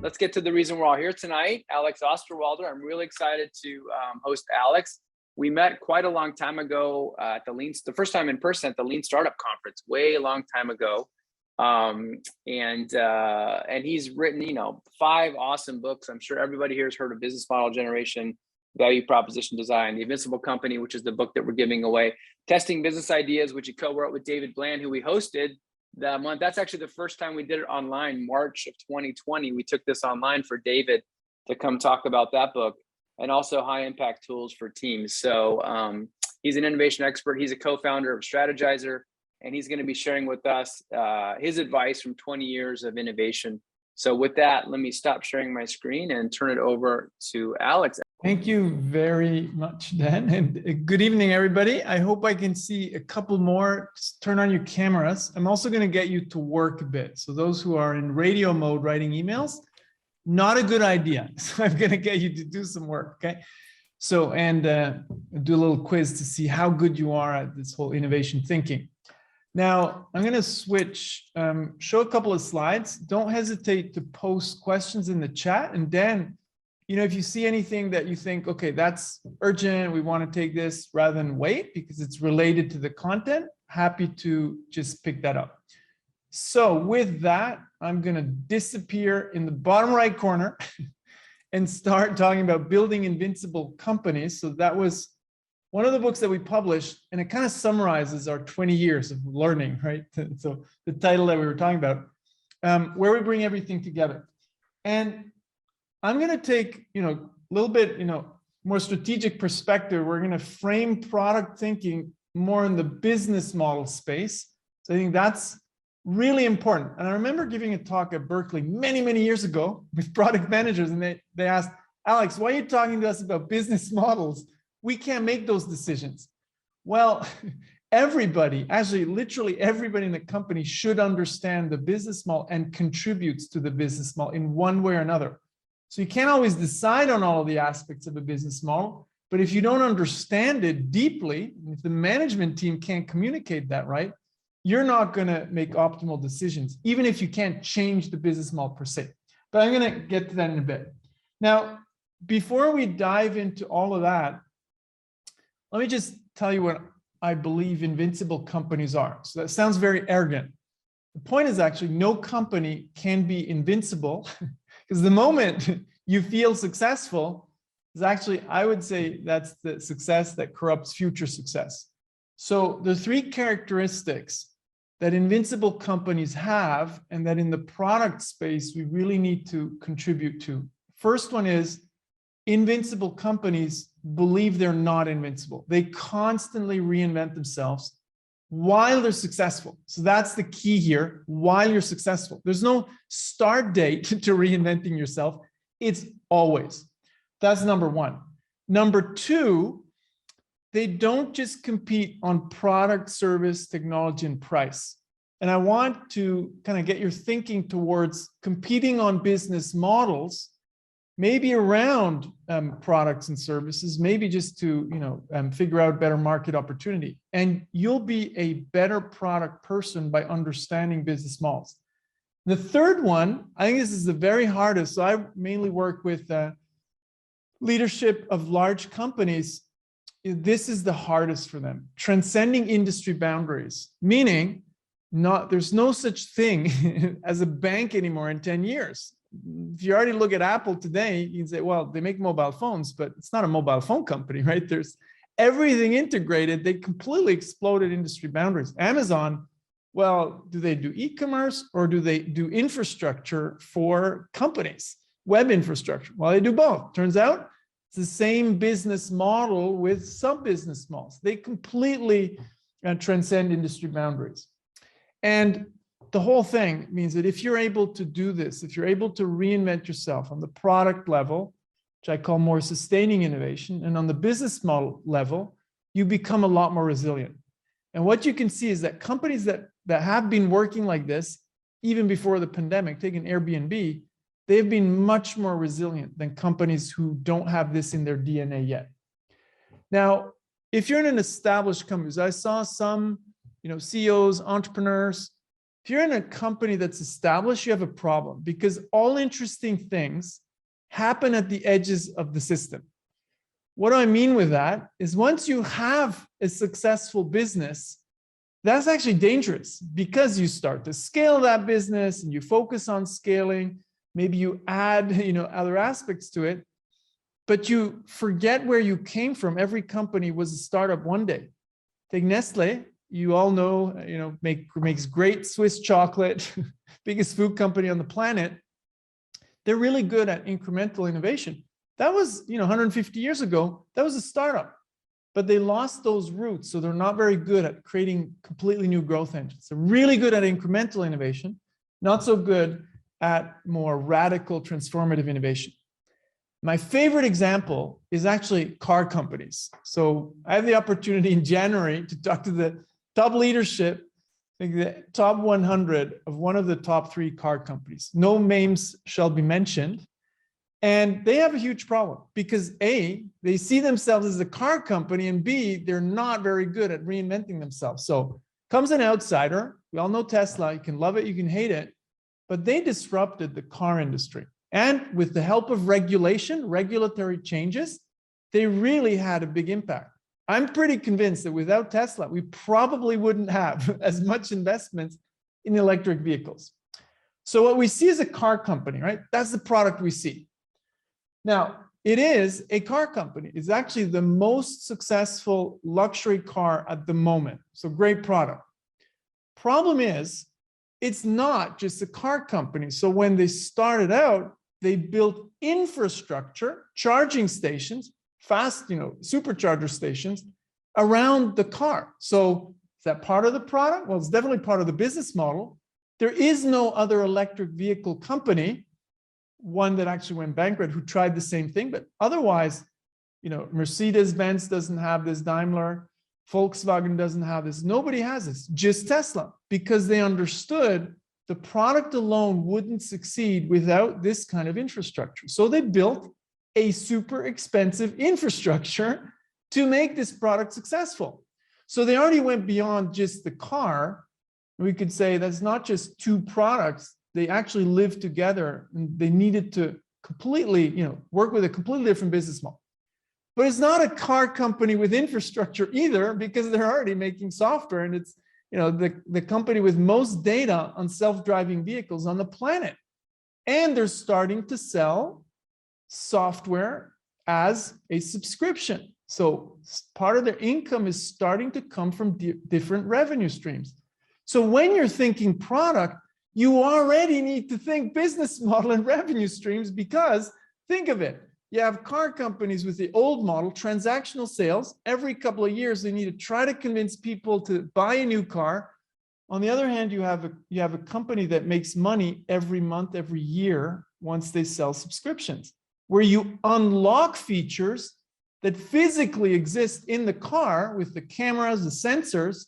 let's get to the reason we're all here tonight. Alex Osterwalder. I'm really excited to host Alex. We met quite a long time ago at the first time in person at the Lean Startup Conference, way a long time ago. And he's written, 5 awesome books. I'm sure everybody here has heard of Business Model Generation, Value Proposition Design, The Invincible Company, which is the book that we're giving away, Testing Business Ideas, which he co-wrote with David Bland, who we hosted that month. That's actually the first time we did it online, March of 2020. We took this online for David to come talk about that book, and also High Impact Tools for Teams. So he's an innovation expert. He's a co-founder of Strategizer, and he's going to be sharing with us his advice from 20 years of innovation. So with that, let me stop sharing my screen and turn it over to Alex. Thank you very much, Dan, and good evening, everybody. I hope I can see a couple more. Just turn on your cameras. I'm also going to get you to work a bit. So those who are in radio mode writing emails, not a good idea. So I'm going to get you to do some work, okay? So, and do a little quiz to see how good you are at this whole innovation thinking. Now, I'm going to switch, show a couple of slides. Don't hesitate to post questions in the chat. And Dan, if you see anything that you think, okay, that's urgent, we want to take this rather than wait because it's related to the content, happy to just pick that up. So with that, I'm going to disappear in the bottom right corner and start talking about building invincible companies. So that was one of the books that we published, and it kind of summarizes our 20 years of learning, right? So the title that we were talking about, where we bring everything together. And I'm going to take, a little bit, more strategic perspective. We're going to frame product thinking more in the business model space. So I think that's really important. And I remember giving a talk at Berkeley many, many years ago with product managers, and they asked, Alex, why are you talking to us about business models? We can't make those decisions. Well, everybody, actually, literally everybody in the company should understand the business model and contributes to the business model in one way or another. So you can't always decide on all of the aspects of a business model, but if you don't understand it deeply, if the management team can't communicate that right, you're not going to make optimal decisions, even if you can't change the business model per se. But I'm going to get to that in a bit. Now, before we dive into all of that, let me just tell you what I believe invincible companies are. So that sounds very arrogant. The point is actually no company can be invincible because the moment you feel successful is actually, I would say that's the success that corrupts future success. So the 3 characteristics that invincible companies have and that in the product space we really need to contribute to. First one is invincible companies believe they're not invincible. They constantly reinvent themselves while they're successful. So that's the key here, while you're successful. There's no start date to reinventing yourself. It's always. That's number 1. Number 2, they don't just compete on product, service, technology, and price. And I want to kind of get your thinking towards competing on business models, maybe around products and services, maybe just to figure out better market opportunity. And you'll be a better product person by understanding business models. The third one, I think this is the very hardest. So I mainly work with leadership of large companies. This is the hardest for them. Transcending industry boundaries, meaning there's no such thing as a bank anymore in 10 years. If you already look at Apple today, you can say, well, they make mobile phones, but it's not a mobile phone company, right? There's everything integrated. They completely exploded industry boundaries. Amazon, well, do they do e-commerce or do they do infrastructure for companies, web infrastructure? Well, they do both. Turns out it's the same business model with sub-business models. They completely transcend industry boundaries. And the whole thing means that if you're able to do this, if you're able to reinvent yourself on the product level, which I call more sustaining innovation, and on the business model level, you become a lot more resilient. And what you can see is that companies that have been working like this, even before the pandemic, take an Airbnb, they've been much more resilient than companies who don't have this in their DNA yet. Now, if you're in an established company, I saw some CEOs, entrepreneurs, if you're in a company that's established, you have a problem because all interesting things happen at the edges of the system. What do I mean with that? Is once you have a successful business, that's actually dangerous because you start to scale that business and you focus on scaling. Maybe you add, other aspects to it, but you forget where you came from. Every company was a startup one day. Take Nestle, you all know, makes great Swiss chocolate, biggest food company on the planet. They're really good at incremental innovation. That was, 150 years ago, that was a startup, but they lost those roots. So they're not very good at creating completely new growth engines. They're really good at incremental innovation, not so good at more radical transformative innovation. My favorite example is actually car companies. So I had the opportunity in January to talk to the top leadership, the top 100 of one of the top 3 car companies. No names shall be mentioned. And they have a huge problem because A, they see themselves as a car company, and B, they're not very good at reinventing themselves. So comes an outsider. We all know Tesla. You can love it, you can hate it, but they disrupted the car industry. And with the help of regulatory changes, they really had a big impact. I'm pretty convinced that without Tesla, we probably wouldn't have as much investments in electric vehicles. So what we see is a car company, right? That's the product we see. Now, it is a car company. It's actually the most successful luxury car at the moment. So great product. Problem is, it's not just a car company. So when they started out, they built infrastructure, charging stations, fast, supercharger stations around the car. So is that part of the product? Well, it's definitely part of the business model. There is no other electric vehicle company, one that actually went bankrupt, who tried the same thing. But otherwise, Mercedes-Benz doesn't have this, Daimler, Volkswagen doesn't have this. Nobody has this, just Tesla, because they understood the product alone wouldn't succeed without this kind of infrastructure. So they built a super expensive infrastructure to make this product successful. So they already went beyond just the car. We could say that's not just 2 products. They actually live together, and they needed to completely, work with a completely different business model. But it's not a car company with infrastructure either, because they're already making software, and it's, the company with most data on self-driving vehicles on the planet. And they're starting to sell software as a subscription. So part of their income is starting to come from different revenue streams. So when you're thinking product, you already need to think business model and revenue streams, because think of it. You have car companies with the old model, transactional sales. Every couple of years, they need to try to convince people to buy a new car. On the other hand, you have a company that makes money every month, every year, once they sell subscriptions, where you unlock features that physically exist in the car with the cameras, the sensors,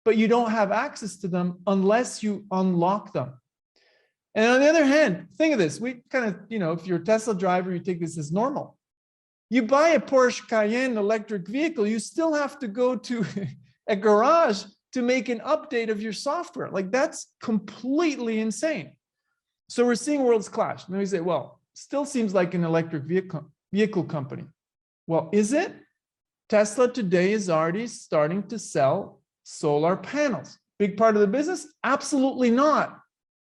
but you don't have access to them unless you unlock them. And on the other hand, think of this. We kind of, if you're a Tesla driver, you take this as normal. You buy a Porsche Cayenne electric vehicle, you still have to go to a garage to make an update of your software. Like, that's completely insane. So we're seeing worlds clash. And then we say, well, still seems like an electric vehicle company. Well, is it? Tesla today is already starting to sell solar panels. Big part of the business? Absolutely not.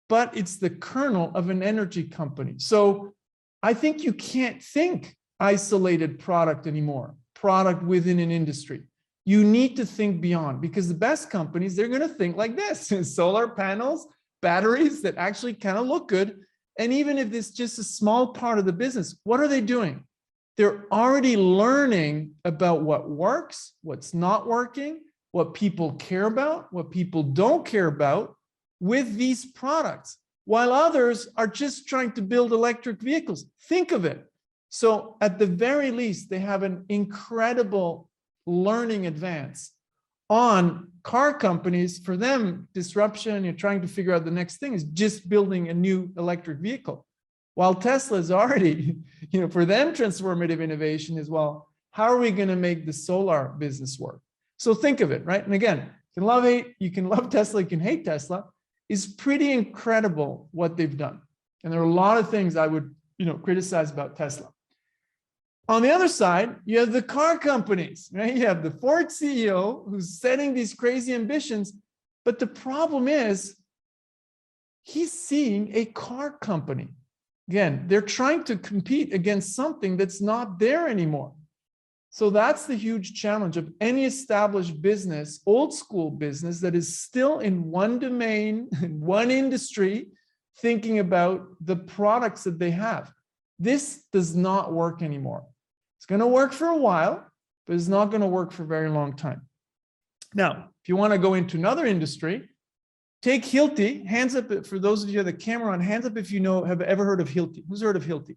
But it's the kernel of an energy company. So I think you can't think isolated product anymore, product within an industry. You need to think beyond, because the best companies, they're going to think like this: solar panels, batteries that actually kind of look good. And even if it's just a small part of the business, what are they doing? They're already learning about what works, what's not working, what people care about, what people don't care about with these products, while others are just trying to build electric vehicles. Think of it. So at the very least, they have an incredible learning advance on car companies. For them, disruption, you're trying to figure out the next thing, is just building a new electric vehicle. While Tesla is already, for them, transformative innovation is, well, how are we going to make the solar business work? So think of it, right? And again, you can love Tesla, you can hate Tesla. is pretty incredible what they've done. And there are a lot of things I would, criticize about Tesla. On the other side, you have the car companies, right? You have the Ford CEO who's setting these crazy ambitions, but the problem is he's seeing a car company. Again, they're trying to compete against something that's not there anymore. So that's the huge challenge of any established business, old school business that is still in one domain, in one industry, thinking about the products that they have. This does not work anymore. It's going to work for a while, but it's not going to work for a very long time. Now, if you want to go into another industry, take Hilti. Hands up for those of you with the camera on. Hands up if you have ever heard of Hilti. Who's heard of Hilti?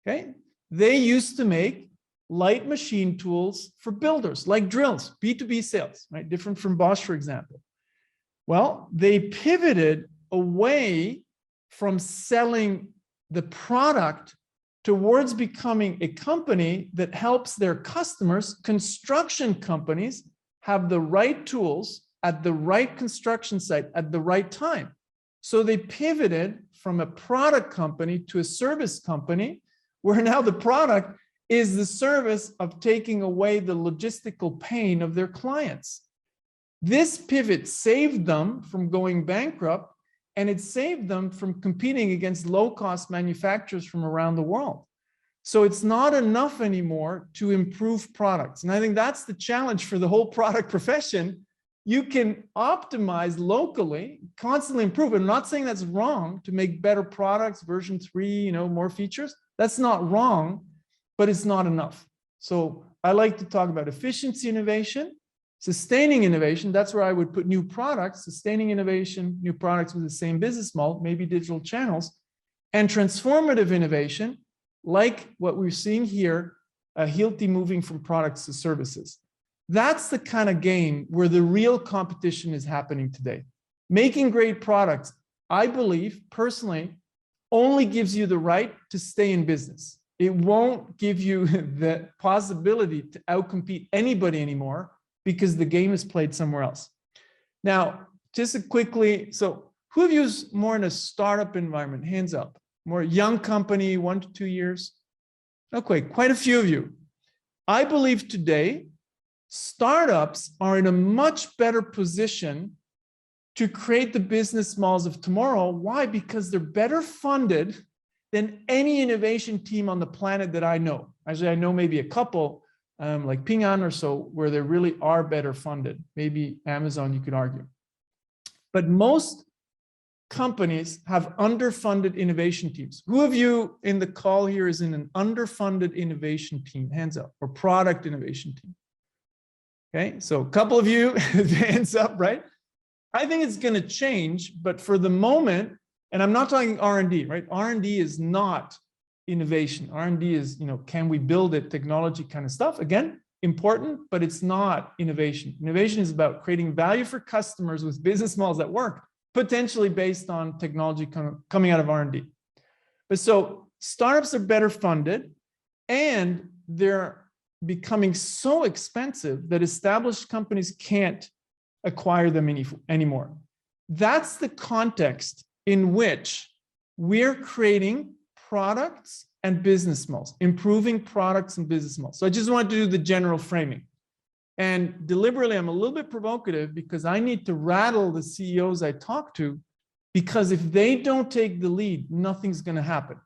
Okay. They used to make light machine tools for builders, like drills, B2B sales, right? Different from Bosch, for example. Well, they pivoted away from selling the product towards becoming a company that helps their customers, construction companies, have the right tools at the right construction site at the right time. So they pivoted from a product company to a service company, where now the product is the service of taking away the logistical pain of their clients. This pivot saved them from going bankrupt, and it saved them from competing against low-cost manufacturers from around the world. So it's not enough anymore to improve products. And I think that's the challenge for the whole product profession. You can optimize locally, constantly improve. I'm not saying that's wrong to make better products, version 3, more features. That's not wrong, but it's not enough. So I like to talk about efficiency innovation, sustaining innovation. That's where I would put new products, sustaining innovation, new products with the same business model, maybe digital channels, and transformative innovation, like what we're seeing here, Hilti moving from products to services. That's the kind of game where the real competition is happening today. Making great products, I believe, personally, only gives you the right to stay in business. It won't give you the possibility to outcompete anybody anymore because the game is played somewhere else. Now, just quickly, so who of you is more in a startup environment? Hands up. More young company, 1 to 2 years? Okay, quite a few of you. I believe today, startups are in a much better position to create the business models of tomorrow. Why? Because they're better funded than any innovation team on the planet that I know. Actually, I know maybe a couple, like Ping An or so, where they really are better funded. Maybe Amazon, you could argue. But most companies have underfunded innovation teams. Who of you in the call here is in an underfunded innovation team? Hands up. Or product innovation team. Okay, so a couple of you, hands up, right? I think it's going to change, but for the moment, and I'm not talking R&D, right? R&D is not innovation. R&D is, can we build it, technology kind of stuff. Again, important, but it's not innovation. Innovation is about creating value for customers with business models that work, potentially based on technology coming out of R&D. But so startups are better funded, and they're becoming so expensive that established companies can't acquire them anymore. That's the context in which we're creating products and business models, improving products and business models. So I just wanted to do the general framing. And deliberately, I'm a little bit provocative because I need to rattle the CEOs I talk to, because if they don't take the lead, nothing's going to happen.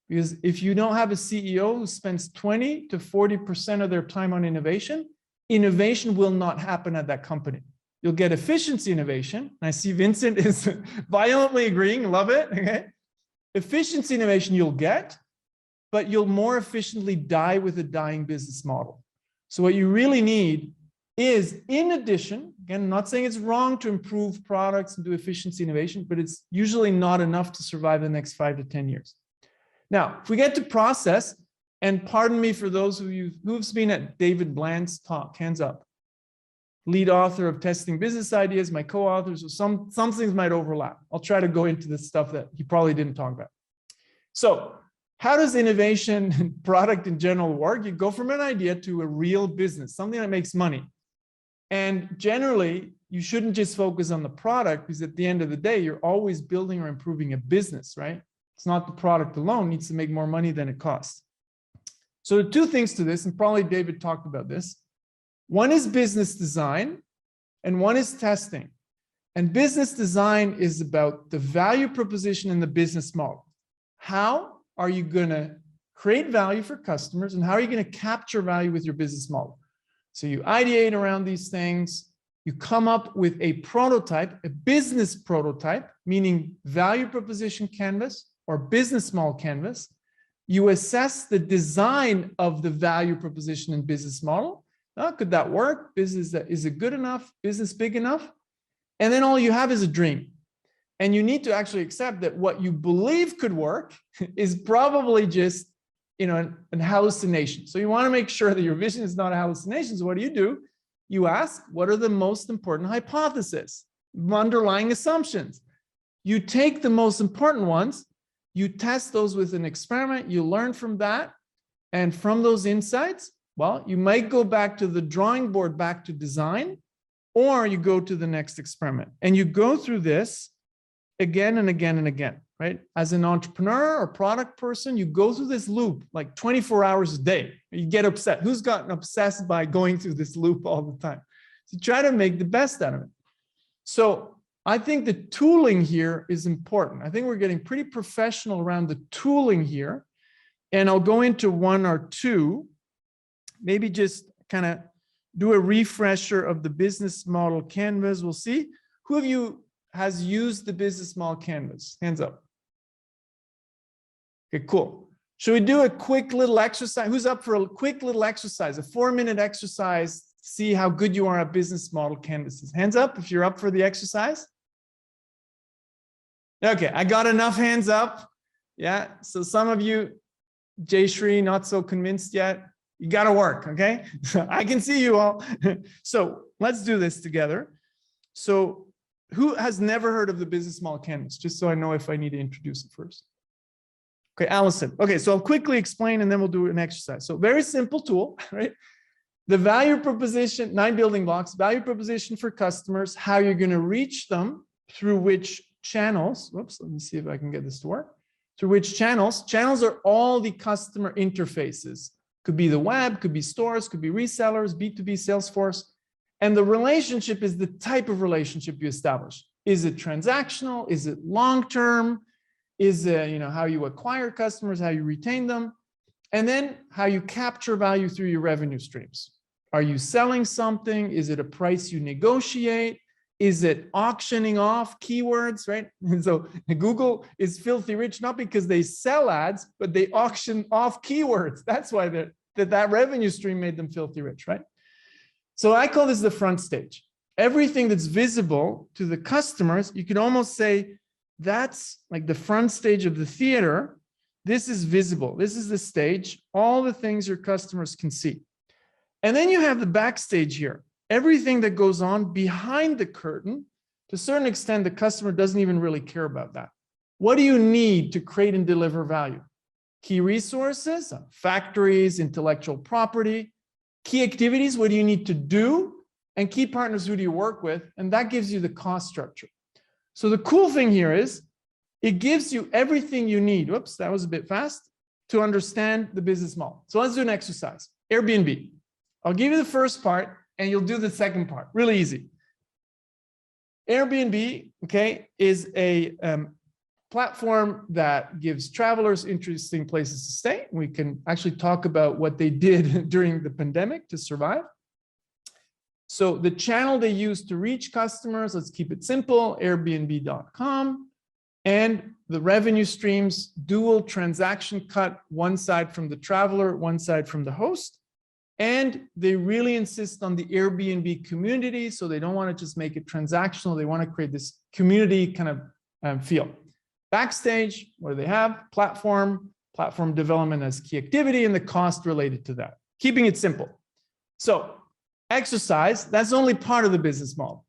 Because if you don't have a CEO who spends 20 to 40% of their time on innovation, innovation will not happen at that company. You'll get efficiency innovation. And I see Vincent is violently agreeing. Love it. Okay. Efficiency innovation you'll get, but you'll more efficiently die with a dying business model. So what you really need is, in addition, again, I'm not saying it's wrong to improve products and do efficiency innovation, but it's usually not enough to survive the next 5 to 10 years. Now, if we get to process, and pardon me for those of you who've been at David Bland's talk, hands up. Lead author of Testing Business Ideas, my co-authors, so some things might overlap. I'll try to go into the stuff that he probably didn't talk about. So how does innovation and product in general work? You go from an idea to a real business, something that makes money. And generally, you shouldn't just focus on the product, because at the end of the day, you're always building or improving a business, right? It's not the product alone, it needs to make more money than it costs. So there are two things to this, and probably David talked about this. One is business design and one is testing. And business design is about the value proposition and the business model. How are you going to create value for customers, and how are you going to capture value with your business model? So you ideate around these things, you come up with a prototype, a business prototype, meaning value proposition canvas or business model canvas. You assess the design of the value proposition and business model. Could that work? Business, is it good enough? Business big enough? And then all you have is a dream. And you need to actually accept that what you believe could work is probably just, an hallucination. So you want to make sure that your vision is not a hallucination. So what do? You ask, what are the most important hypotheses, underlying assumptions? You take the most important ones, you test those with an experiment, you learn from that. And from those insights, well, you might go back to the drawing board, back to design, or you go to the next experiment. And you go through this again and again and again, right? As an entrepreneur or product person, you go through this loop like 24 hours a day. You get upset. Who's gotten obsessed by going through this loop all the time? So you try to make the best out of it. So I think the tooling here is important. I think we're getting pretty professional around the tooling here. And I'll go into one or two, maybe just kind of do a refresher of the business model canvas. We'll see. Who of you has used the business model canvas? Hands up. Okay, cool. Should we do a quick little exercise? Who's up for a quick little exercise, a 4-minute exercise? See how good you are at business model canvases. Hands up if you're up for the exercise. Okay, I got enough hands up. Yeah, so some of you, Jay Shri, not so convinced yet. You got to work, okay? I can see you all. So let's do this together. So who has never heard of the business model canvas? Just so I know if I need to introduce it first. Okay, Allison. Okay, so I'll quickly explain and then we'll do an exercise. So very simple tool, right? The value proposition, 9 building blocks, value proposition for customers, how you're going to reach them, through which channels. Whoops, let me see if I can get this to work. Through which channels? Channels are all the customer interfaces. Could be the web, could be stores, could be resellers, B2B, Salesforce. And the relationship is the type of relationship you establish. Is it transactional? Is it long-term? Is it, how you acquire customers, how you retain them? And then how you capture value through your revenue streams. Are you selling something? Is it a price you negotiate? Is it auctioning off keywords, right? And so Google is filthy rich, not because they sell ads, but they auction off keywords. That's why that revenue stream made them filthy rich, right? So I call this the front stage. Everything that's visible to the customers, you can almost say that's like the front stage of the theater. This is visible. This is the stage, all the things your customers can see. And then you have the backstage here. Everything that goes on behind the curtain, to a certain extent, the customer doesn't even really care about that. What do you need to create and deliver value? Key resources, factories, intellectual property, key activities, what do you need to do? And key partners, who do you work with? And that gives you the cost structure. So the cool thing here is it gives you everything you need. Whoops, that was a bit fast, to understand the business model. So let's do an exercise. Airbnb. I'll give you the first part and you'll do the second part. Really easy. Airbnb, okay, is a platform that gives travelers interesting places to stay. We can actually talk about what they did during the pandemic to survive. So the channel they use to reach customers, let's keep it simple, Airbnb.com. And the revenue streams, dual transaction cut, one side from the traveler, one side from the host. And they really insist on the Airbnb community. So they don't want to just make it transactional. They want to create this community kind of feel. Backstage, what do they have? Platform development as key activity, and the cost related to that. Keeping it simple. So exercise, that's only part of the business model.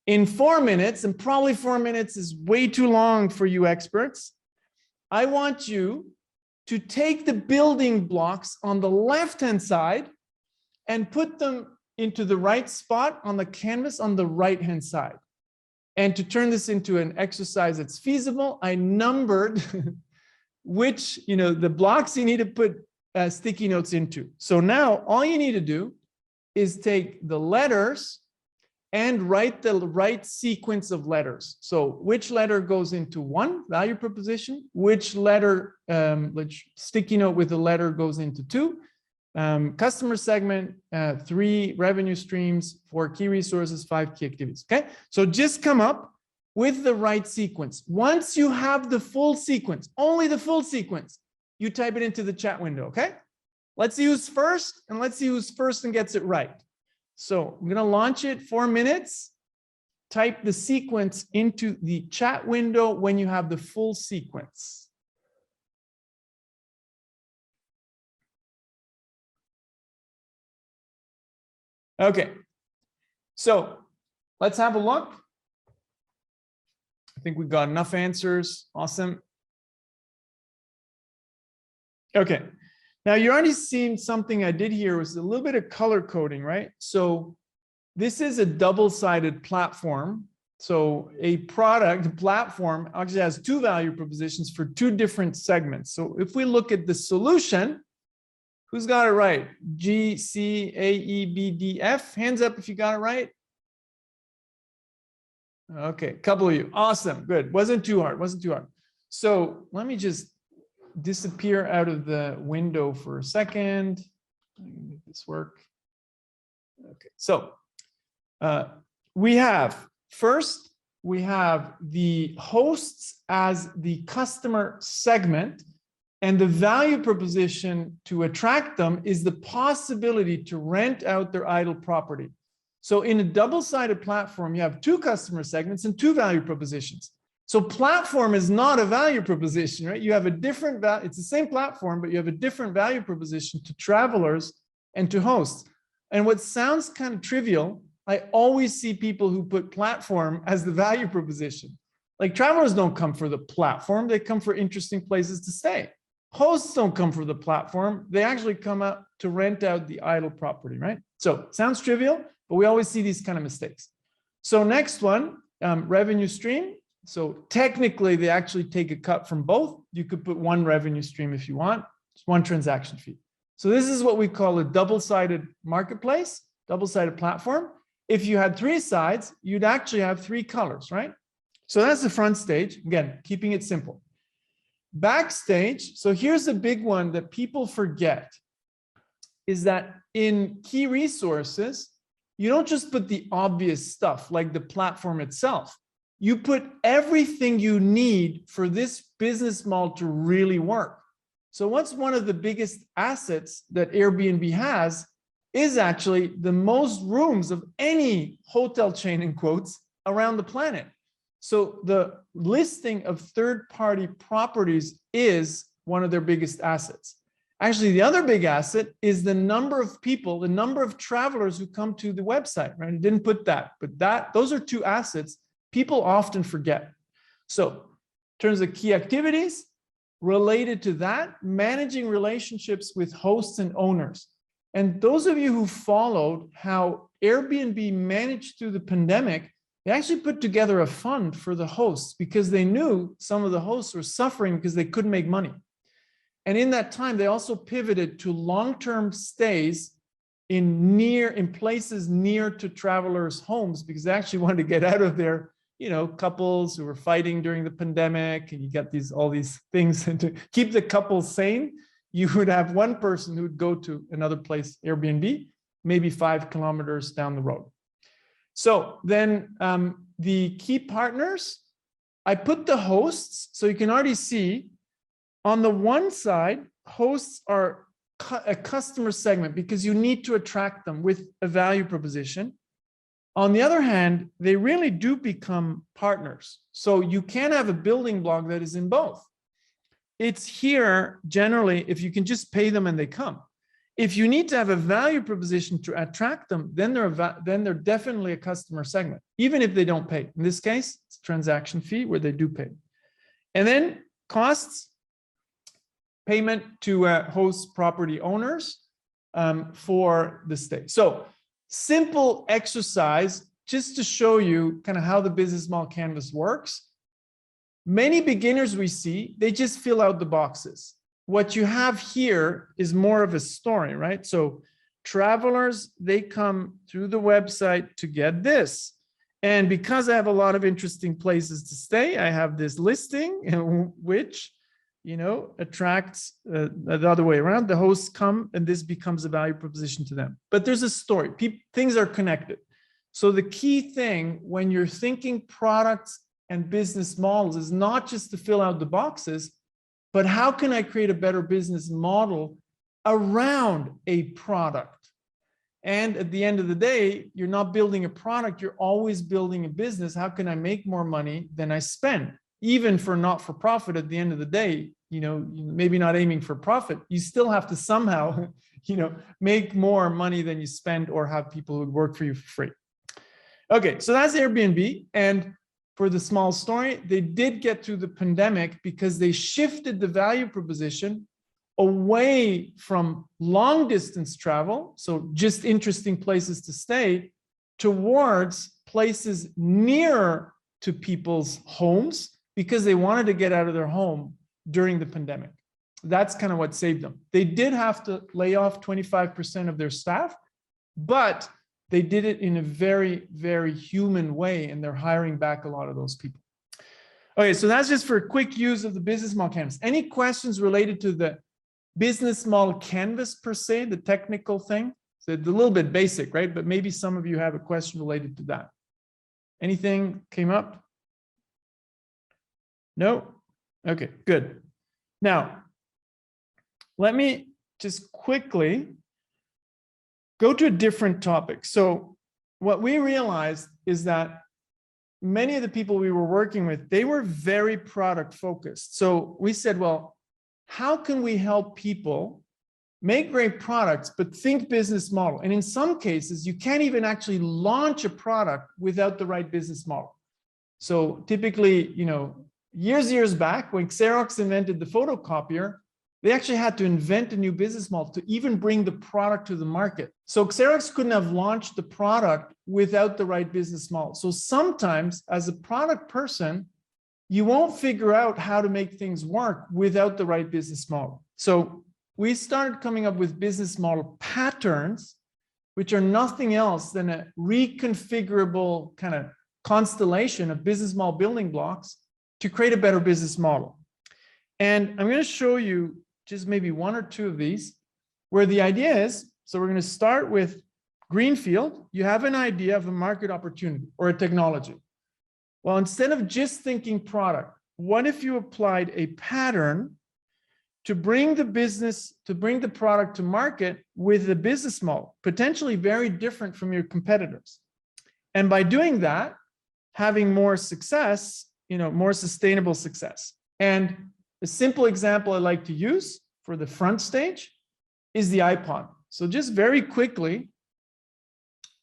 In 4 minutes, and probably 4 minutes is way too long for you experts, I want you to take the building blocks on the left-hand side and put them into the right spot on the canvas on the right-hand side. And to turn this into an exercise that's feasible, I numbered which, the blocks you need to put sticky notes into. So now all you need to do is take the letters and write the right sequence of letters. So which letter goes into one value proposition, which letter, which sticky note with the letter goes into two, customer segment, 3 revenue streams, 4 key resources, 5 key activities. Okay, so just come up with the right sequence. Once you have the full sequence, only the full sequence, you type it into the chat window. Okay, let's see who's first, and let's see who's first and gets it right. So I'm going to launch it 4 minutes. Type the sequence into the chat window when you have the full sequence. Okay, so let's have a look. I think we got enough answers. Awesome. Okay, now you already seen something I did here was a little bit of color coding, right? So this is a double-sided platform. So a product platform actually has 2 value propositions for 2 different segments. So if we look at the solution, who's got it right? G, C, A, E, B, D, F. Hands up if you got it right. Okay, a couple of you. Awesome, good. Wasn't too hard, wasn't too hard. So let me just disappear out of the window for a second. Make this work. Okay, so we have the hosts as the customer segment, and the value proposition to attract them is the possibility to rent out their idle property. So in a double-sided platform, you have 2 customer segments and 2 value propositions. So platform is not a value proposition, right? You have a different value. It's the same platform, but you have a different value proposition to travelers and to hosts. And what sounds kind of trivial, I always see people who put platform as the value proposition. Like travelers don't come for the platform, they come for interesting places to stay. Hosts don't come for the platform, they actually come out to rent out the idle property, right? So sounds trivial, but we always see these kind of mistakes. So next one, revenue stream. So technically they actually take a cut from both. You could put 1 revenue stream if you want, just 1 transaction fee. So this is what we call a double-sided marketplace, double-sided platform. If you had 3 sides, you'd actually have 3 colors, right? So that's the front stage. Again, keeping it simple. Backstage, so here's a big one that people forget, is that in key resources, you don't just put the obvious stuff like the platform itself. You put everything you need for this business model to really work. So what's one of the biggest assets that Airbnb has is actually the most rooms of any hotel chain, in quotes, around the planet. So the listing of third-party properties is one of their biggest assets. Actually, the other big asset is the number of people, the number of travelers who come to the website, right? I didn't put that, but those are 2 assets people often forget. So in terms of key activities related to that, managing relationships with hosts and owners. And those of you who followed how Airbnb managed through the pandemic, they actually put together a fund for the hosts because they knew some of the hosts were suffering because they couldn't make money. And in that time, they also pivoted to long-term stays in places near to travelers' homes because they actually wanted to get out of their, couples who were fighting during the pandemic, and you got all these things. And to keep the couples sane, you would have one person who would go to another place, Airbnb, maybe 5 kilometers down the road. So then the key partners, I put the hosts, so you can already see on the one side, hosts are a customer segment because you need to attract them with a value proposition. On the other hand, they really do become partners. So you can have a building block that is in both. It's here generally if you can just pay them and they come. If you need to have a value proposition to attract them, then they're definitely a customer segment, even if they don't pay. In this case, it's a transaction fee where they do pay. And then costs, payment to host property owners for the stay. So simple exercise just to show you kind of how the business model canvas works. Many beginners we see, they just fill out the boxes. What you have here is more of a story, right? So travelers, they come through the website to get this. And because I have a lot of interesting places to stay, I have this listing, which, you know, attracts the other way around. The hosts come and this becomes a value proposition to them. But there's a story. Things are connected. So the key thing when you're thinking products and business models is not just to fill out the boxes, but how can I create a better business model around a product? And at the end of the day, you're not building a product, you're always building a business. How can I make more money than I spend? Even for not-for-profit, at the end of the day, you know, maybe not aiming for profit, you still have to somehow, you know, make more money than you spend or have people who work for you for free. Okay, so that's Airbnb. And for the small story, they did get through the pandemic because they shifted the value proposition away from long distance travel, so just interesting places to stay, towards places near to people's homes because they wanted to get out of their home during the pandemic. That's kind of what saved them. They did have to lay off 25% of their staff, but they did it in a very, very human way, and they're hiring back a lot of those people. Okay, so that's just for a quick use of the business model canvas. Any questions related to the business model canvas per se, the technical thing? So it's a little bit basic, right? But maybe some of you have a question related to that. Anything came up? No? Okay, good. Now, let me just quickly go to a different topic. So what we realized is that many of the people we were working with, they were very product focused. So we said, well, how can we help people make great products, but think business model? And in some cases, you can't even actually launch a product without the right business model. So typically, you know, years back when Xerox invented the photocopier, they actually had to invent a new business model to even bring the product to the market. So Xerox couldn't have launched the product without the right business model. So sometimes as a product person, you won't figure out how to make things work without the right business model. So we started coming up with business model patterns, which are nothing else than a reconfigurable kind of constellation of business model building blocks to create a better business model. And I'm going to show you just maybe one or two of these where the idea is, so we're going to start with greenfield. You have an idea of a market opportunity or a technology. Well, instead of just thinking product, what if you applied a pattern to bring the product to market with a business model, potentially very different from your competitors? And by doing that, having more success, you know, more sustainable success. And a simple example I like to use for the front stage is the iPod. So just very quickly,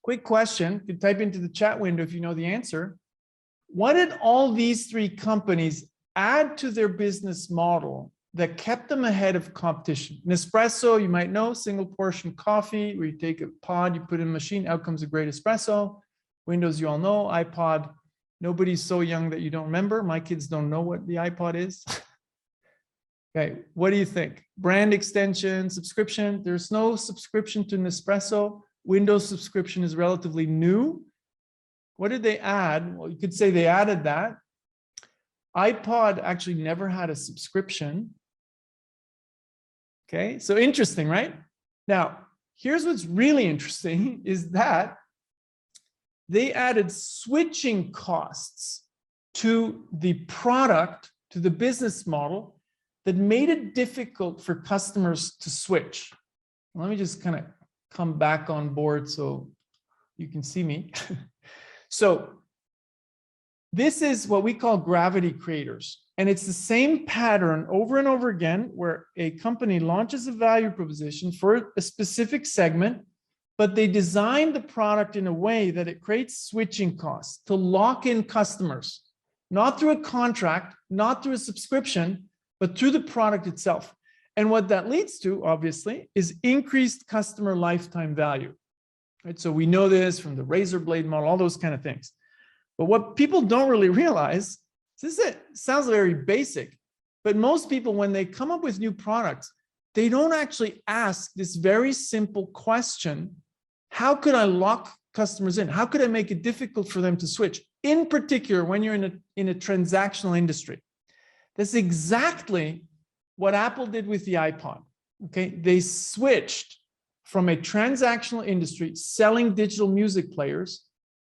quick question, you can type into the chat window if you know the answer. What did all these three companies add to their business model that kept them ahead of competition? Nespresso, you might know, single portion coffee, where you take a pod, you put in a machine, out comes a great espresso. Windows, you all know. iPod, nobody's so young that you don't remember. My kids don't know what the iPod is. Okay, what do you think? Brand extension, subscription. There's no subscription to Nespresso. Windows subscription is relatively new. What did they add? Well, you could say they added that. iPod actually never had a subscription. Okay, so interesting, right? Now, here's what's really interesting is that they added switching costs to the product, to the business model, that made it difficult for customers to switch. Let me just kind of come back on board so you can see me. So this is what we call gravity creators. And it's the same pattern over and over again, where a company launches a value proposition for a specific segment, but they design the product in a way that it creates switching costs to lock in customers, not through a contract, not through a subscription, but through the product itself. And what that leads to, obviously, is increased customer lifetime value. right? So we know this from the razor blade model, all those kind of things. But what people don't really realize, sounds very basic, but most people, when they come up with new products, they don't actually ask this very simple question: how could I lock customers in? How could I make it difficult for them to switch? In particular, when you're in a transactional industry. That's exactly what Apple did with the iPod. Okay, they switched from a transactional industry selling digital music players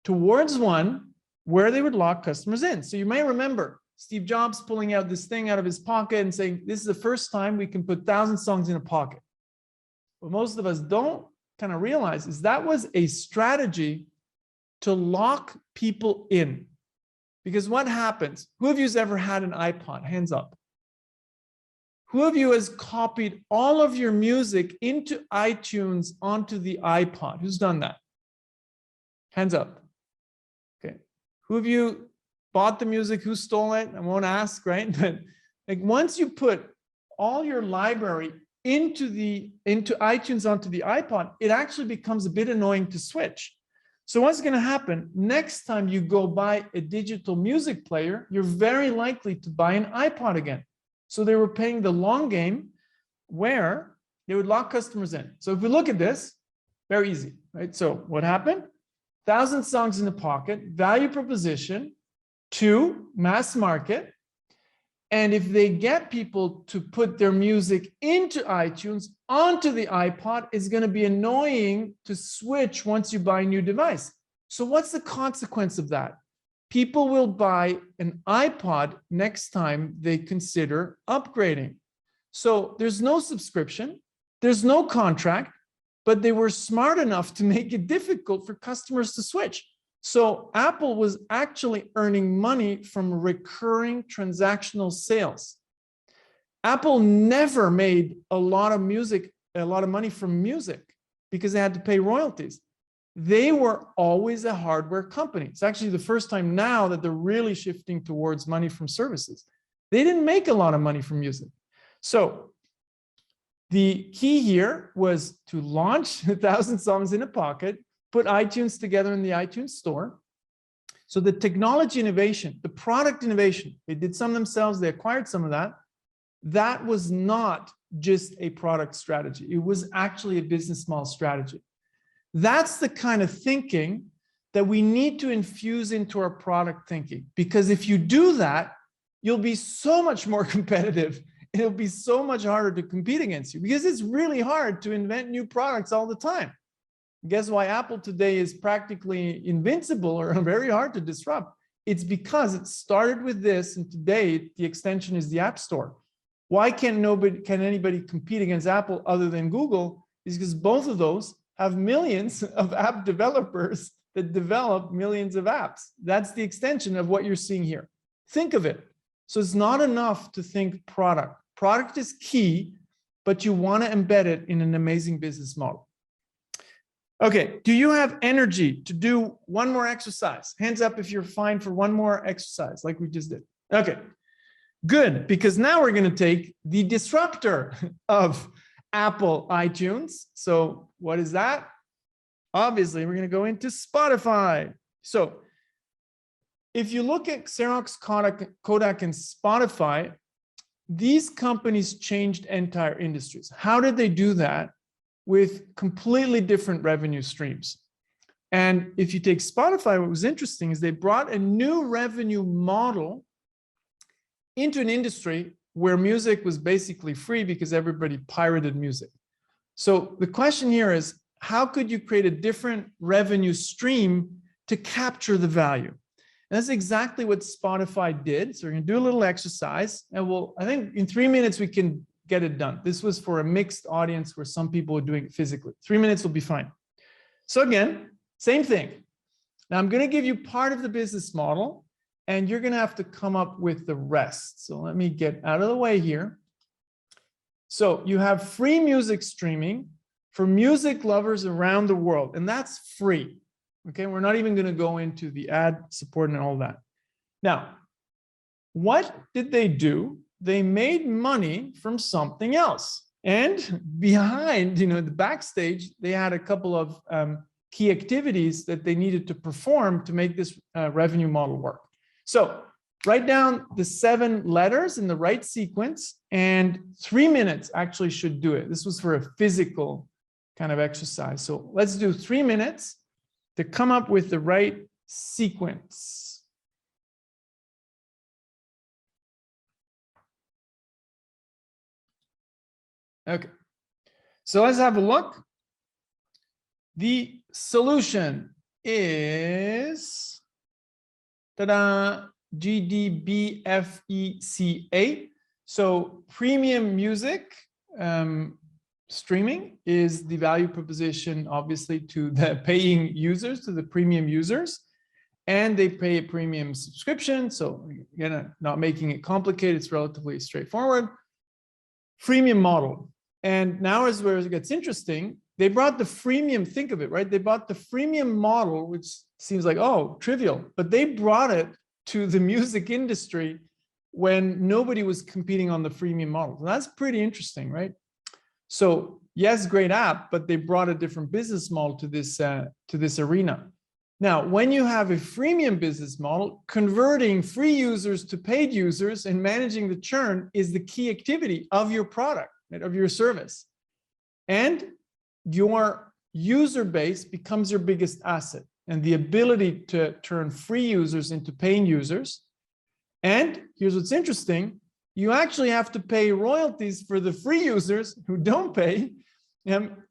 towards one where they would lock customers in. So you may remember Steve Jobs pulling out this thing out of his pocket and saying, this is the first time we can put 1,000 songs in a pocket. What most of us don't kind of realize is that was a strategy to lock people in. Because what happens? Who of you has ever had an iPod? Hands up. Who of you has copied all of your music into iTunes onto the iPod? Who's done that? Hands up. Okay. Who of you bought the music? Who stole it? I won't ask, right? But like once you put all your library into iTunes onto the iPod, it actually becomes a bit annoying to switch. So what's going to happen next time you go buy a digital music player, you're very likely to buy an iPod again. So they were playing the long game where they would lock customers in. So if we look at this, very easy, right? So what happened? 1,000 songs in the pocket, value proposition to mass market. And if they get people to put their music into iTunes onto the iPod, it's going to be annoying to switch once you buy a new device. So what's the consequence of that? People will buy an iPod next time they consider upgrading. So there's no subscription, there's no contract, but they were smart enough to make it difficult for customers to switch. So Apple was actually earning money from recurring transactional sales. Apple never made a lot of money from music because they had to pay royalties. They were always a hardware company. It's actually the first time now that they're really shifting towards money from services. They didn't make a lot of money from music. So the key here was to launch 1,000 songs in a pocket, put iTunes together in the iTunes store. So the technology innovation, the product innovation, they did some themselves, they acquired some of that. That was not just a product strategy. It was actually a business model strategy. That's the kind of thinking that we need to infuse into our product thinking. Because if you do that, you'll be so much more competitive. It'll be so much harder to compete against you because it's really hard to invent new products all the time. Guess why Apple today is practically invincible or very hard to disrupt? It's because it started with this, and today the extension is the App Store. Why can anybody compete against Apple other than Google? Is because both of those have millions of app developers that develop millions of apps. That's the extension of what you're seeing here. Think of it. So it's not enough to think product. Product is key, but you want to embed it in an amazing business model. Okay, do you have energy to do one more exercise? Hands up if you're fine for one more exercise like we just did. Okay, good, because now we're going to take the disruptor of Apple iTunes. So what is that? Obviously, we're going to go into Spotify. So if you look at Xerox, Kodak, and Spotify, these companies changed entire industries. How did they do that? With completely different revenue streams. And if you take Spotify, what was interesting is they brought a new revenue model into an industry where music was basically free because everybody pirated music. So the question here is, how could you create a different revenue stream to capture the value? And that's exactly what Spotify did. So we're going to do a little exercise, and I think in 3 minutes we can get it done. This was for a mixed audience where some people were doing it physically. 3 minutes will be fine. So again, same thing. Now I'm going to give you part of the business model, and you're going to have to come up with the rest. So let me get out of the way here. So you have free music streaming for music lovers around the world, and that's free. Okay, we're not even going to go into the ad support and all that. Now, what did they do? They made money from something else. And behind, the backstage, they had a couple of key activities that they needed to perform to make this revenue model work. So write down the 7 letters in the right sequence, and 3 minutes actually should do it. This was for a physical kind of exercise. So let's do 3 minutes to come up with the right sequence. Okay, so let's have a look. The solution is ta-da, GDBFECA. So premium music streaming is the value proposition, obviously, to the paying users, to the premium users. And they pay a premium subscription. So again, not making it complicated, it's relatively straightforward. Freemium model. And now is where it gets interesting. They brought the freemium, think of it, right? They bought the freemium model, which seems like, oh, trivial, but they brought it to the music industry when nobody was competing on the freemium model. And that's pretty interesting, right? So yes, great app, but they brought a different business model to this arena. Now, when you have a freemium business model, converting free users to paid users and managing the churn is the key activity of your product, right, of your service. And your user base becomes your biggest asset, and the ability to turn free users into paying users. And here's what's interesting. You actually have to pay royalties for the free users who don't pay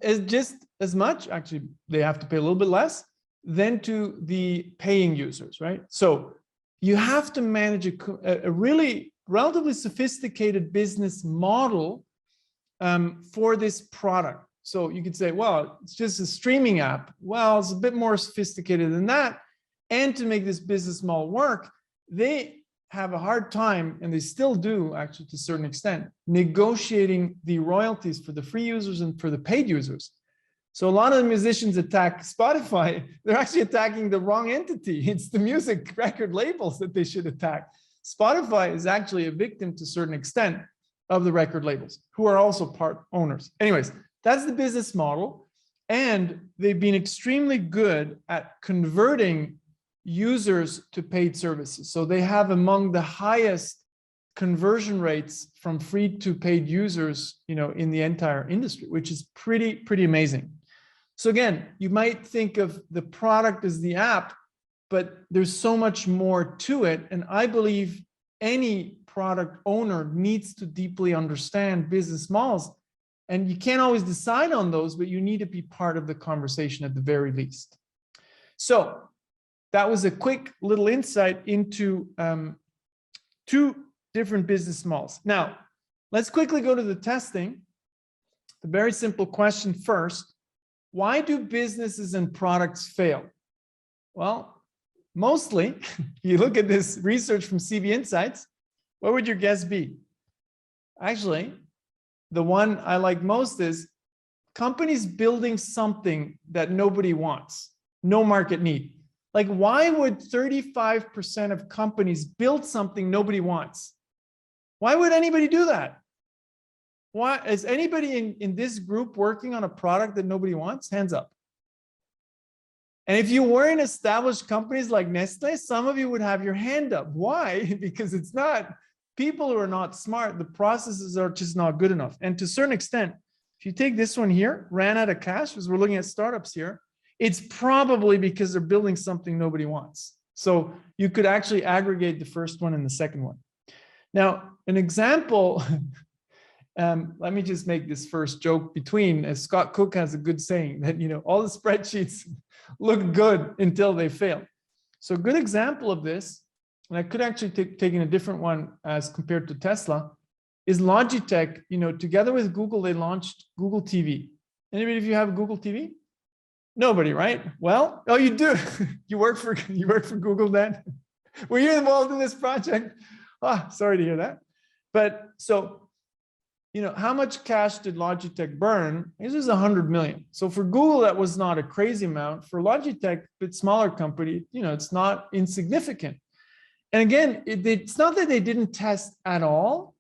as just as much. Actually, they have to pay a little bit less than to the paying users, right? So you have to manage a really relatively sophisticated business model for this product. So you could say, well, it's just a streaming app. Well, it's a bit more sophisticated than that. And to make this business model work, they have a hard time, and they still do actually to a certain extent, negotiating the royalties for the free users and for the paid users. So a lot of the musicians attack Spotify. They're actually attacking the wrong entity. It's the music record labels that they should attack. Spotify is actually a victim to a certain extent of the record labels, who are also part owners. Anyways, that's the business model. And they've been extremely good at converting users to paid services. So they have among the highest conversion rates from free to paid users, in the entire industry, which is pretty amazing. So again, you might think of the product as the app, but there's so much more to it. And I believe any product owner needs to deeply understand business models. And you can't always decide on those, but you need to be part of the conversation at the very least. So that was a quick little insight into 2 different business models. Now, let's quickly go to the testing. The very simple question first. Why do businesses and products fail? Well, mostly, you look at this research from CV Insights, what would your guess be? Actually, the one I like most is companies building something that nobody wants, no market need. Like, why would 35% of companies build something nobody wants? Why would anybody do that? Why is anybody in this group working on a product that nobody wants? Hands up. And if you were in established companies like Nestle, some of you would have your hand up. Why? Because it's not people who are not smart. The processes are just not good enough. And to a certain extent, if you take this one here, ran out of cash, as we're looking at startups here, it's probably because they're building something nobody wants. So you could actually aggregate the first one and the second one. Now, an example, let me just make this first joke between, as Scott Cook has a good saying that, all the spreadsheets look good until they fail. So a good example of this, and I could actually taken a different one as compared to Tesla, is Logitech. Together with Google, they launched Google TV. Anybody of you have Google TV? Nobody, right? Well, oh, you do. You work for Google then? Were you involved in this project? Sorry to hear that. But so, how much cash did Logitech burn? This is 100 million. So for Google, that was not a crazy amount. For Logitech, a bit smaller company, it's not insignificant. And again, it's not that they didn't test at all,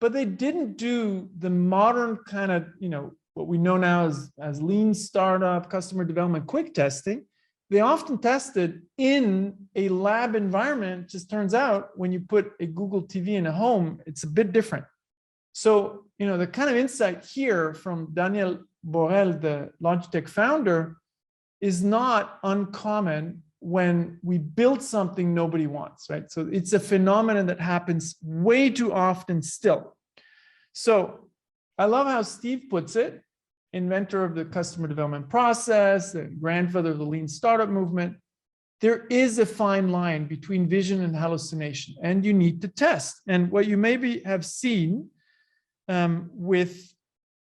but they didn't do the modern kind of, what we know now as lean startup, customer development, quick testing, they often tested in a lab environment. Just turns out when you put a Google TV in a home, it's a bit different. So, the kind of insight here from Daniel Borel, the Logitech founder, is not uncommon when we build something nobody wants, right? So it's a phenomenon that happens way too often still. So I love how Steve puts it, inventor of the customer development process, the grandfather of the lean startup movement. There is a fine line between vision and hallucination, and you need to test. And what you maybe have seen with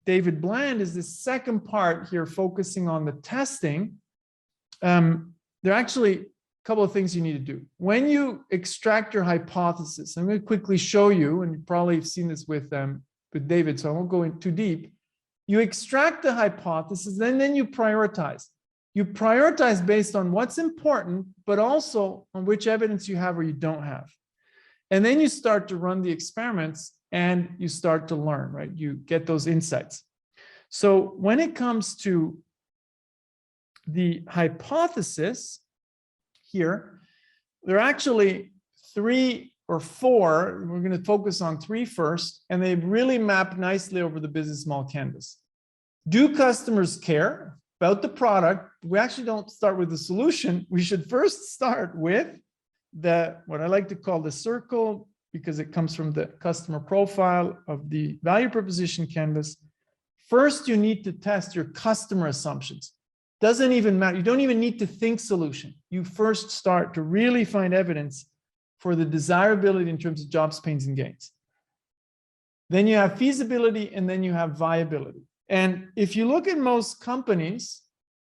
David Bland is the second part here, focusing on the testing. There are actually a couple of things you need to do. When you extract your hypothesis, I'm going to quickly show you, and you probably have seen this with David, so I won't go in too deep. You extract the hypothesis, and then you prioritize. You prioritize based on what's important, but also on which evidence you have or you don't have. And then you start to run the experiments and you start to learn, right? You get those insights. So when it comes to the hypothesis here, there are actually 3 or 4. We're going to focus on 3 first, and they really map nicely over the business model canvas. Do customers care about the product? We actually don't start with the solution. We should first start with what I like to call the circle, because it comes from the customer profile of the value proposition canvas. First, you need to test your customer assumptions. Doesn't even matter. You don't even need to think solution. You first start to really find evidence for the desirability in terms of jobs, pains, and gains. Then you have feasibility, and then you have viability. And if you look at most companies,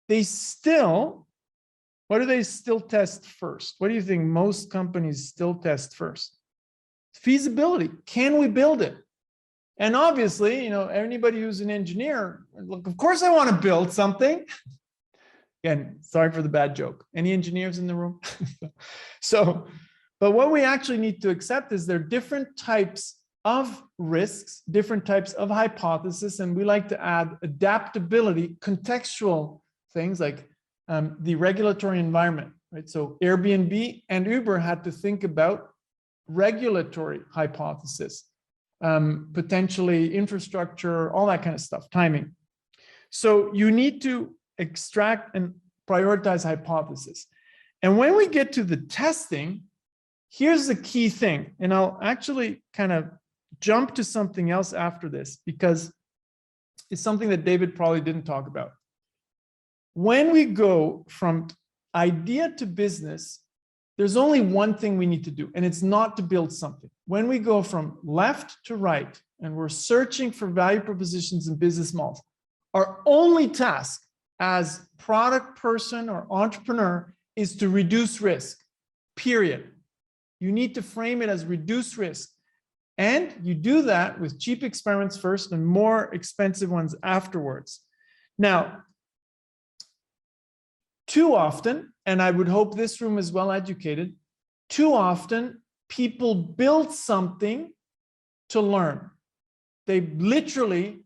they still, what do they still test first? What do you think most companies still test first? Feasibility. Can we build it? And obviously, anybody who's an engineer, look, of course I want to build something. Again, sorry for the bad joke. Any engineers in the room? But what we actually need to accept is there are different types of risks, different types of hypotheses, and we like to add adaptability, contextual things like the regulatory environment, right? So Airbnb and Uber had to think about regulatory hypothesis, potentially infrastructure, all that kind of stuff, timing. So you need to extract and prioritize hypothesis. And when we get to the testing, here's the key thing. And I'll actually kind of jump to something else after this, because it's something that David probably didn't talk about. When we go from idea to business, there's only one thing we need to do, and it's not to build something. When we go from left to right and we're searching for value propositions and business models, our only task as product person or entrepreneur is to reduce risk, period. You need to frame it as reduce risk. And you do that with cheap experiments first and more expensive ones afterwards. Now, too often, and I would hope this room is well educated, too often people build something to learn. They literally,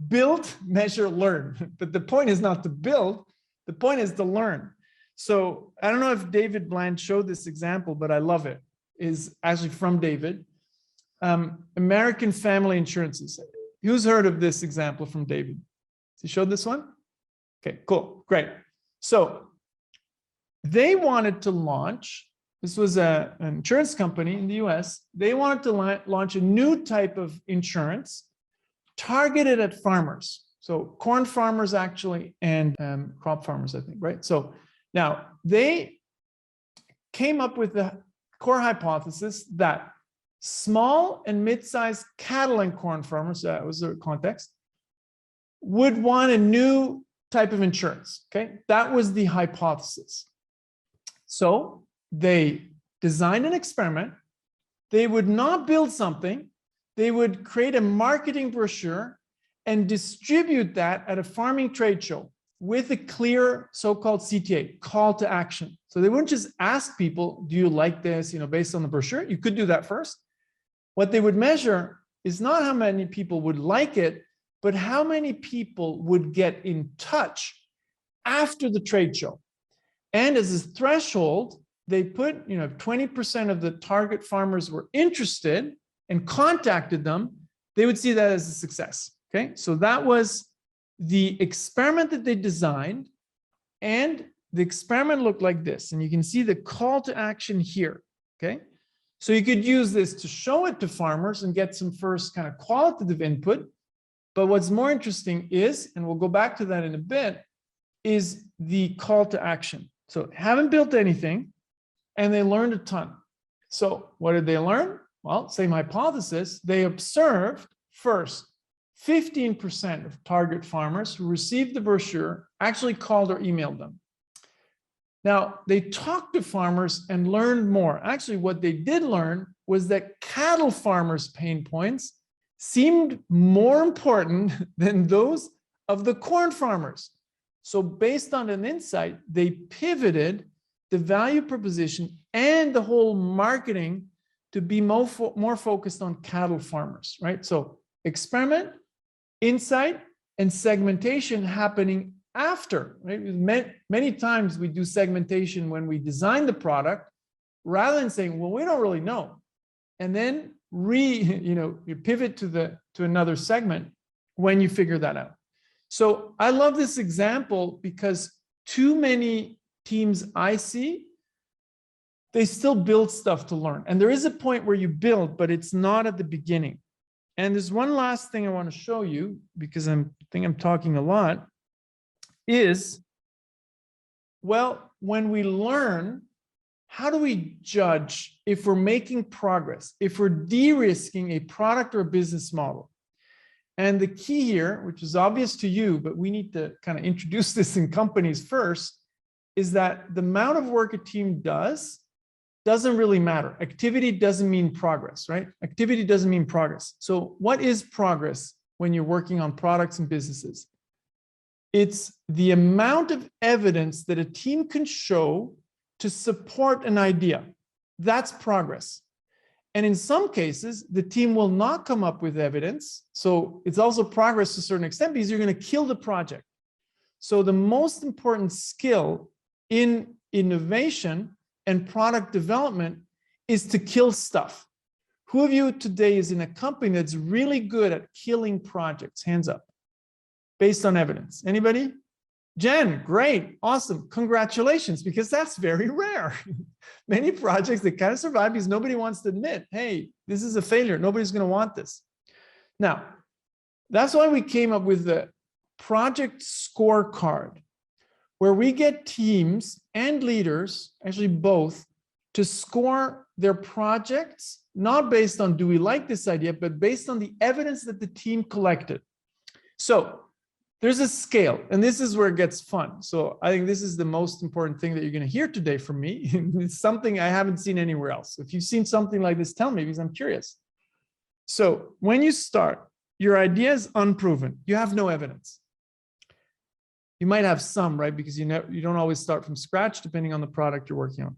build, measure, learn. But the point is not to build, the point is to learn. So I don't know if David Bland showed this example, but I love it. Is actually from David. American Family Insurances. Who's heard of this example from David? Has he showed this one? Okay, cool, great. So they wanted to launch, this was an insurance company in the US, they wanted to launch a new type of insurance targeted at farmers. So corn farmers actually, and crop farmers, I think, right? So now they came up with the core hypothesis that small and mid-sized cattle and corn farmers, that was the context, would want a new type of insurance, okay? That was the hypothesis. So they designed an experiment. They would not build something. They would create a marketing brochure and distribute that at a farming trade show with a clear so-called CTA, call to action. So they wouldn't just ask people, do you like this, based on the brochure? You could do that first. What they would measure is not how many people would like it, but how many people would get in touch after the trade show? And as a threshold, they put, 20% of the target farmers were interested and contacted them, they would see that as a success. Okay, so that was the experiment that they designed, and the experiment looked like this. And you can see the call to action here. Okay, so you could use this to show it to farmers and get some first kind of qualitative input. But what's more interesting is, and we'll go back to that in a bit, is the call to action. So haven't built anything, and they learned a ton. So what did they learn? Well, same hypothesis. They observed first 15% of target farmers who received the brochure actually called or emailed them. Now, they talked to farmers and learned more. Actually, what they did learn was that cattle farmers' pain points seemed more important than those of the corn farmers. So based on an insight, they pivoted the value proposition and the whole marketing to be more focused on cattle farmers, right? So experiment, insight, and segmentation happening after, right? Many times we do segmentation when we design the product, rather than saying, well, we don't really know. And then you pivot to another segment when you figure that out. So I love this example because too many teams I see, they still build stuff to learn. And there is a point where you build, but it's not at the beginning. And there's one last thing I want to show you, because I think I'm talking a lot, is, well, when we learn, how do we judge if we're making progress, if we're de-risking a product or a business model? And the key here, which is obvious to you, but we need to kind of introduce this in companies first, is that the amount of work a team doesn't really matter. Activity doesn't mean progress, right? Activity doesn't mean progress. So what is progress when you're working on products and businesses? It's the amount of evidence that a team can show to support an idea. That's progress. And in some cases, the team will not come up with evidence. So it's also progress to a certain extent because you're going to kill the project. So the most important skill in innovation and product development is to kill stuff. Who of you today is in a company that's really good at killing projects? Hands up. Based on evidence. Anybody? Jen, great, awesome, congratulations, because that's very rare. Many projects that kind of survive because nobody wants to admit, hey, this is a failure. Nobody's going to want this. Now, that's why we came up with the Project Scorecard, where we get teams and leaders, actually both, to score their projects, not based on do we like this idea, but based on the evidence that the team collected. So there's a scale, and this is where it gets fun. So I think this is the most important thing that you're going to hear today from me. It's something I haven't seen anywhere else. If you've seen something like this, tell me, because I'm curious. So when you start, your idea is unproven. You have no evidence. You might have some, right? Because you don't always start from scratch, depending on the product you're working on.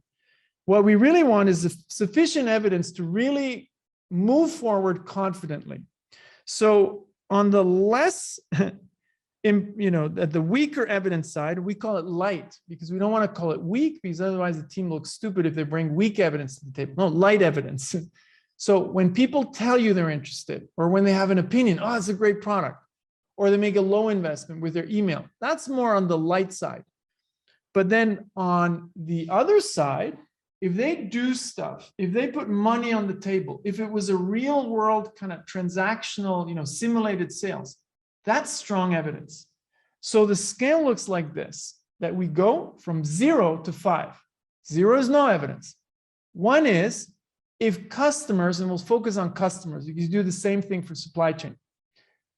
What we really want is sufficient evidence to really move forward confidently. So on the less at the weaker evidence side, we call it light, because we don't want to call it weak, because otherwise the team looks stupid if they bring weak evidence to the table. No, light evidence. So when people tell you they're interested, or when they have an opinion, oh, it's a great product, or they make a low investment with their email, that's more on the light side. But then on the other side, if they do stuff, if they put money on the table, if it was a real world kind of transactional, simulated sales, that's strong evidence. So the scale looks like this, that we go from 0 to 5. 0 is no evidence. 1 is if customers, and we'll focus on customers, because you do the same thing for supply chain.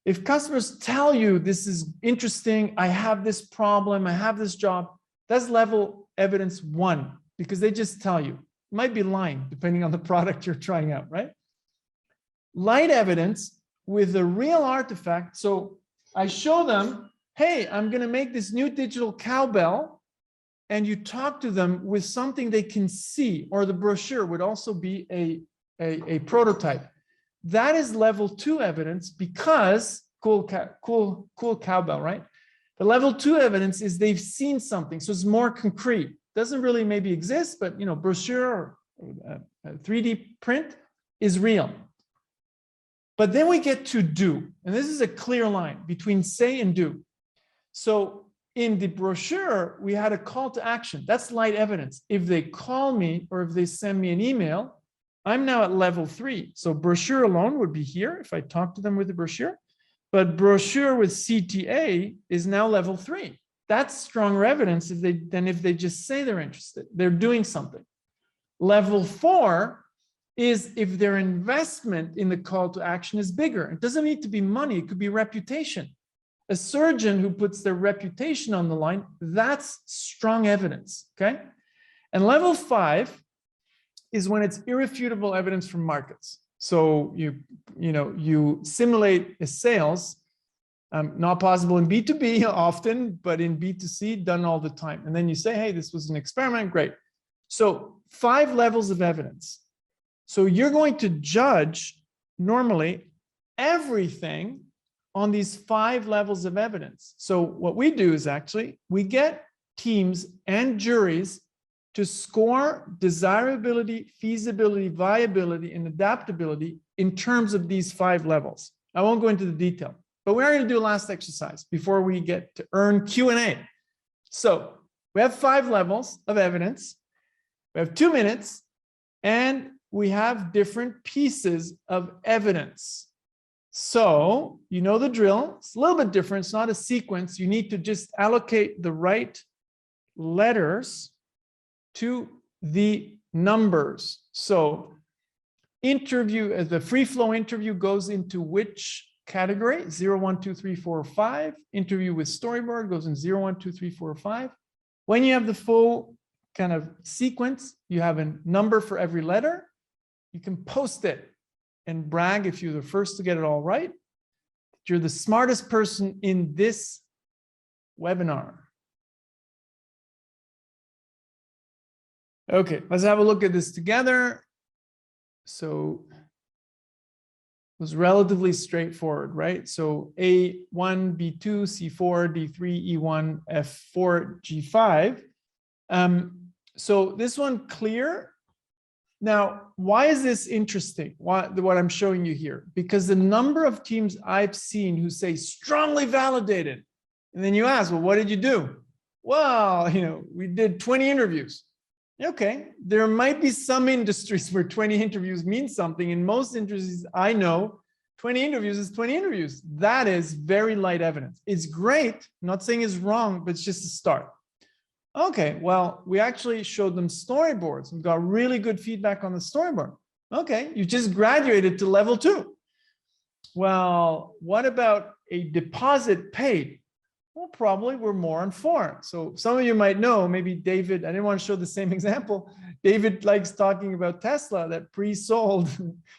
If customers tell you this is interesting, I have this problem, I have this job, that's level evidence 1, because they just tell you. It might be lying, depending on the product you're trying out, right? Light evidence with a real artifact. So I show them, hey, I'm going to make this new digital cowbell, and you talk to them with something they can see, or the brochure would also be a prototype. That is level 2 evidence, because cool cowbell, right? The level 2 evidence is they've seen something, so it's more concrete. Doesn't really maybe exist, but brochure or 3D print is real. But then we get to do, and this is a clear line between say and do. So in the brochure, we had a call to action. That's light evidence. If they call me or if they send me an email, I'm now at level 3. So brochure alone would be here if I talk to them with the brochure, but brochure with CTA is now level 3. That's stronger evidence than if they just say they're interested. They're doing something. Level 4 is if their investment in the call to action is bigger. It doesn't need to be money, it could be reputation. A surgeon who puts their reputation on the line, that's strong evidence, okay? And level 5 is when it's irrefutable evidence from markets. So you simulate a sales, not possible in B2B often, but in B2C done all the time. And then you say, hey, this was an experiment, great. So 5 levels of evidence. So you're going to judge normally everything on these 5 levels of evidence. So what we do is actually, we get teams and juries to score desirability, feasibility, viability, and adaptability in terms of these 5 levels. I won't go into the detail, but we are going to do a last exercise before we get to earn Q&A. So we have 5 levels of evidence. We have 2 minutes, and we have different pieces of evidence. So you know the drill. It's a little bit different. It's not a sequence. You need to just allocate the right letters to the numbers. So interview, the free flow interview goes into which category? 0, 1, 2, 3, 4, 5. Interview with storyboard goes in 0, 1, 2, 3, 4, 5. When you have the full kind of sequence, you have a number for every letter. You can post it and brag if you're the first to get it all right. You're the smartest person in this webinar. Okay, let's have a look at this together. So it was relatively straightforward, right? So A1, B2, C4, D3, E1, F4, G5. So this one clear. Now, why is this interesting? What I'm showing you here? Because the number of teams I've seen who say strongly validated, and then you ask, well, what did you do? Well, we did 20 interviews. Okay, there might be some industries where 20 interviews means something. In most industries I know, 20 interviews is 20 interviews. That is very light evidence. It's great. I'm not saying it's wrong, but it's just a start. Okay, well, we actually showed them storyboards and got really good feedback on the storyboard. Okay, you just graduated to level 2. Well, what about a deposit paid? Well, probably we're more on 4. So some of you might know, maybe David, I didn't want to show the same example. David likes talking about Tesla that pre-sold,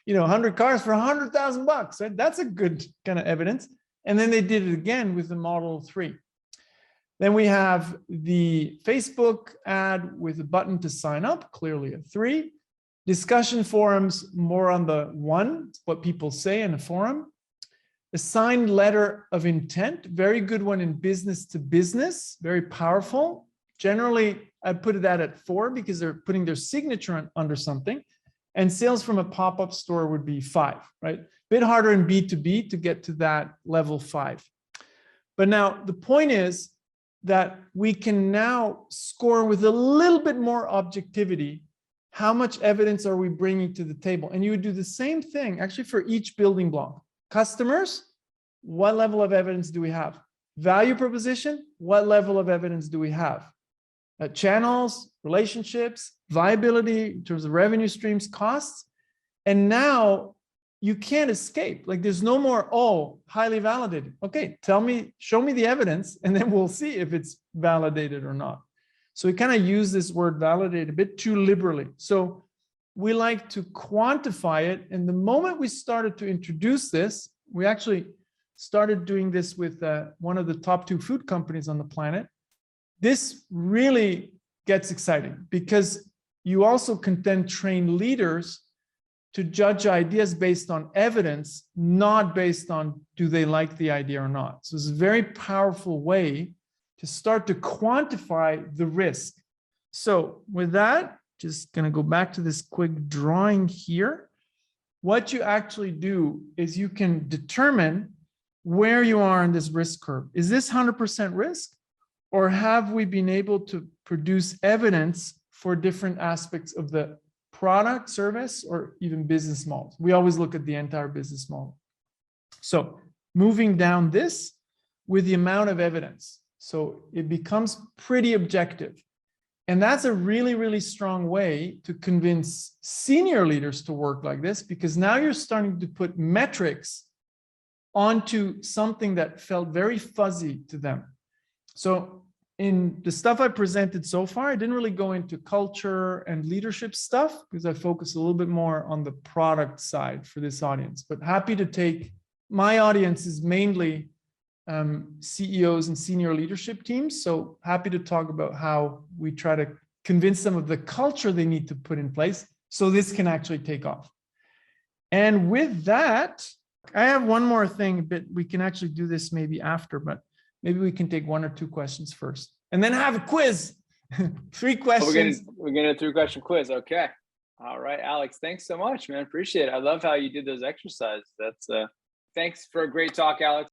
100 cars for $100,000, right? That's a good kind of evidence. And then they did it again with the Model 3. Then we have the Facebook ad with a button to sign up, clearly a 3. Discussion forums, more on the 1, what people say in a forum. A signed letter of intent, very good one in business to business, very powerful. Generally, I put that at 4 because they're putting their signature under something. And sales from a pop-up store would be 5, right? Bit harder in B2B to get to that level 5. But now the point is that we can now score with a little bit more objectivity. How much evidence are we bringing to the table? And you would do the same thing actually for each building block. Customers, what level of evidence do we have? Value proposition, what level of evidence do we have? Channels, relationships, viability in terms of revenue streams, costs. And now you can't escape. Like there's no more, oh, highly validated. Okay, show me the evidence, and then we'll see if it's validated or not. So we kind of use this word validate a bit too liberally. So we like to quantify it. And the moment we started to introduce this, we actually started doing this with one of the top 2 food companies on the planet. This really gets exciting because you also can then train leaders to judge ideas based on evidence, not based on do they like the idea or not. So it's a very powerful way to start to quantify the risk. So with that, just going to go back to this quick drawing here. What you actually do is you can determine where you are in this risk curve. Is this 100% risk? Or have we been able to produce evidence for different aspects of the product, service, or even business models? We always look at the entire business model. So moving down this with the amount of evidence. So it becomes pretty objective. And that's a really, really strong way to convince senior leaders to work like this, because now you're starting to put metrics onto something that felt very fuzzy to them. So in the stuff I presented so far, I didn't really go into culture and leadership stuff because I focus a little bit more on the product side for this audience, but happy to take, my audience is mainly CEOs and senior leadership teams. So happy to talk about how we try to convince them of the culture they need to put in place so this can actually take off. And with that, I have one more thing, but we can actually do this maybe after, but maybe we can take one or two questions first and then have a quiz. 3 questions. We're gonna do a 3-question quiz. Okay. All right, Alex, thanks so much, man. Appreciate it. I love how you did those exercises. That's thanks for a great talk, Alex.